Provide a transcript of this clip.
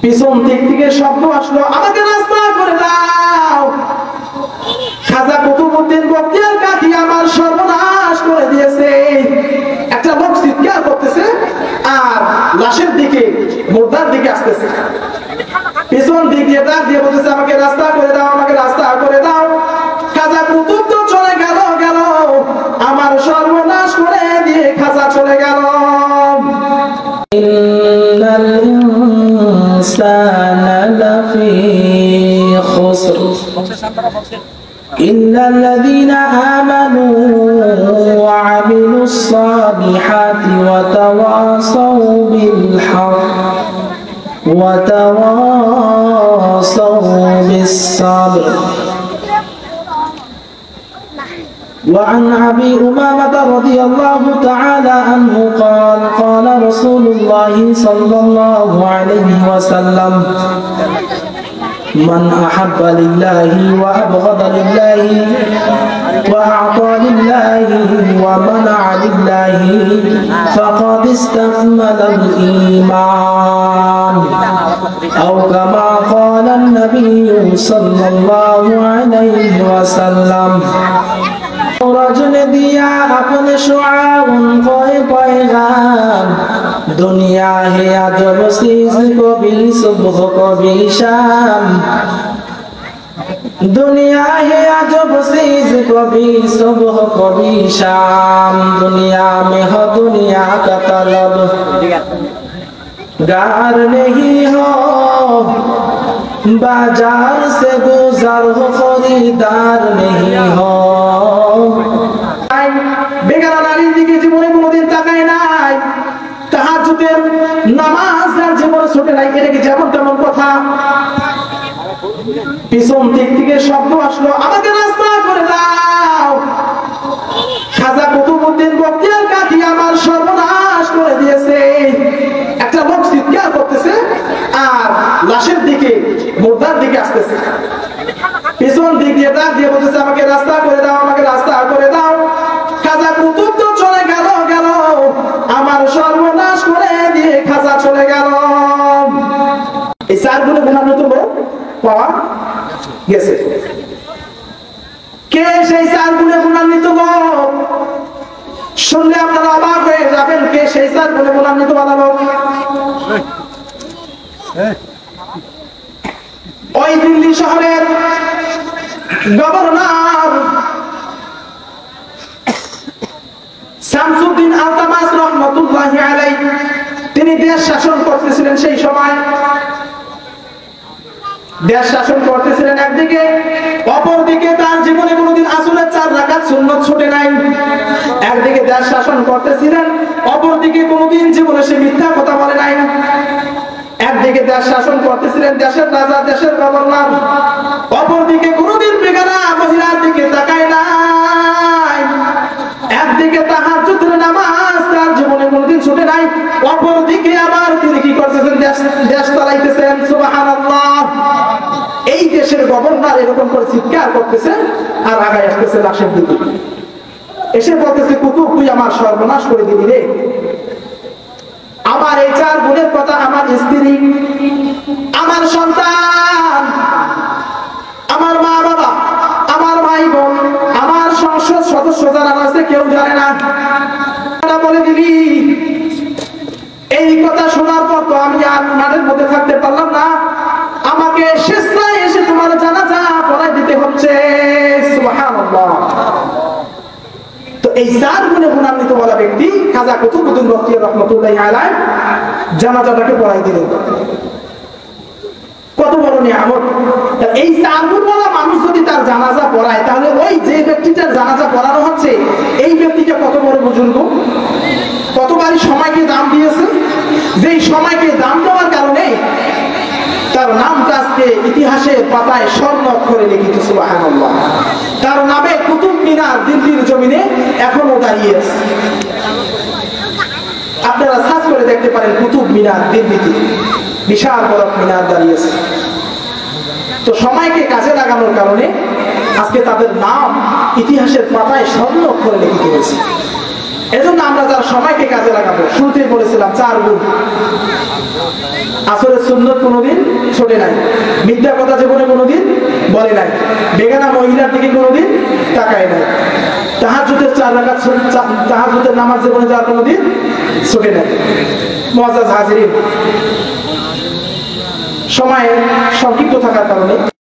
পিছন দিক থেকে শব্দ আসলো, আমাকে রাস্তা করে দাও। খাজা কুতুবউদ্দিন বখতিয়ার কাকি আমার সর্বনাশ করে দিয়েছে। একটা লোক চিৎকার করতেছে আর লাশের দিকে, মুর্দার দিকে আসতেছে। পিছন দিক দিয়ে ডাক দিয়ে বলতেছে, আমাকে রাস্তা করে দাও, আমাকে রাস্তা করে দাও। খাজা কুতুব তো চলে গেল, আমার সর্বনাশ করে দিয়ে খাজা চলে গেল। ইন্নাল ইনসানা লাফি খুসর ইল্লাল্লাযীনা আমানু ওয়া আমিলুস সালিহাতি ওয়া তাওয়াসাউ বিল হক ওয়া তাওয়াসাউ বিস সাবর। وعن أبي أمامة رضي الله تعالى عنه قال قال رسول الله صلى الله عليه وسلم من أحب لله وأبغض لله وأعطى لله ومنع لله فقد استكمل الإيمان أو كما قال النبي صلى الله عليه وسلم। रजन दिया अपने शुआ कोई पैगाम, दुनिया है अजब चीज कभी सुबह कभी शाम, दुनिया है अजब चीज कभी सुबह कभी शाम, दुनिया में हो दुनिया का तलब गार नहीं हो, बाजार से गुजर हो खरीदार नहीं हो। বেগানা নারীর দিকে জীবনে কোনোদিন তাকায় নাই, তাহাজ্জুদের নামাজ আর জীবনে ছুটে নাই, এটা কি যেমন তেমন কথা? পিছন দিক থেকে শব্দ আসলো, আমাকে রাস্তা করে দাও। খাজা কুতুবউদ্দিন বখতিয়ার কাকি আমার সর্বনাশ করে দিয়েছে। একটা লোক চিৎকার করতেছে আর লাশের দিকে, মুর্দার দিকে আসতেছে। পিছন দিক দিয়ে ডাক দিয়ে বলতেছে, আমাকে রাস্তা করে দাও, আমাকে রাস্তা করে দাও। খাজা কুতুব তো চলে গেল, আমার সর্বনাশ করে দিয়ে খাজা চলে গেল। এই চারগুলো গুণান্বিত লোক পাওয়া গেছে। কে সেই চারগুলো গুণান্বিত লোক? শুনলে আপনারা অবাক হয়ে যাবেন, কে সেই চারগুলো গুণান্বিত বালা লোক? ওই দিল্লি শহরের গভর্নর শামসুদ্দিন আলতামাস রহমাতুল্লাহি আলাইহি, তিনি দেশ শাসন করতেছিলেন। সেই সময় দেশ শাসন করতেছিলেন একদিকে, অপরদিকে তার জীবনে কোনোদিন আসরের 4 রাকাত সুন্নাত ছুটে নাই। একদিকে দেশ শাসন করতেছিলেন, অপরদিকে কোনোদিন জীবনে সে মিথ্যা কথা বলে নাই। একদিকে দেশ শাসন করতেছিলেন, দেশের রাজা, দেশের গভর্নর, অপরদিকে কোনোদিন বেগানা মহিলার দিকে তাকায় নাই। একদিকে তাহাজ্জুদের নামাজ তার জীবনে কোনোদিন ছুটে নাই, অপরদিকে আবার তিনি কি করতেছেন? দেশ চালাইতেছেন। সুবহানাল্লাহ। এই দেশের গভর্নর এরকম করে চিৎকার করতেছে আর আগায় আসতেছে লাশের দিকে, এসে বলতেছে, কুতুব তুই আমার সর্বনাশ করে দিবি রে। আমার এই 4 গুণের কথা আমার স্ত্রী, আমার সন্তান, আমার মা বাবা, আমার ভাই বোন, আমার সংসদ সদস্য যারা আছে কেউ জানে না। বলে দিবি। এই কথা শোনার পর তো আমি আর মাঠের মধ্যে থাকতে পারলাম না, আমাকে স্বেচ্ছায় এসে তোমার জানাজা পড়াই দিতে হচ্ছে। সুবহানাল্লাহ। তো এই 4 গুণে গুণান্বিত বলা ব্যক্তি খাজা কুতুবউদ্দিন বখতিয়ার রহমাতুল্লাহি আলাইহি জানাজাটাকে পড়াই দিলেন। কত বড় নিয়ামত! এই 4 গুণ বলা মানুষ যদি তার জানাজা পড়ায়, তাহলে ওই যে ব্যক্তিটার জানাজা পড়ানো হচ্ছে এই ব্যক্তিটা কত বড় বুজুর্গ, কতবারই সময়কে দাম দিয়েছে। যেই সময়কে দাম দেওয়ার কারণে তার নামটা আজকে ইতিহাসের পাতায় স্বর্ণ অক্ষরে লিখিত। সুবহানাল্লাহ। তার নামে কুতুব মিনার দিল্লির জমিনে এখনো দাঁড়িয়ে আছে। আপনারা সার্চ করে দেখতে পারেন, কুতুব মিনার দিল্লিতে বিশাল বড় মিনার দাঁড়িয়ে আছে। তো সময়কে কাজে লাগানোর কারণে আজকে তাদের নাম ইতিহাসের পাতায় স্বর্ণ অক্ষরে লিখিত হয়েছে। এজন্য আমরা যারা সময়কে কাজে লাগাবো, শুরুতেই বলেছিলাম 4 গুণ। আসরের সুন্নত কোনোদিন ছোটে নাই, মিথ্যা কথা জীবনে কোনোদিন বলে নাই, বেগানা মহিলার দিকে কোনোদিন তাকায় নাই, তাহাজ্জুদের 4 রাকাত তাহাজ্জুদের নামাজ জীবনে যার কোনোদিন ছোটে নাই। মুআজ্জাজ হাজিরিন, সময় সংক্ষিপ্ত থাকার কারণে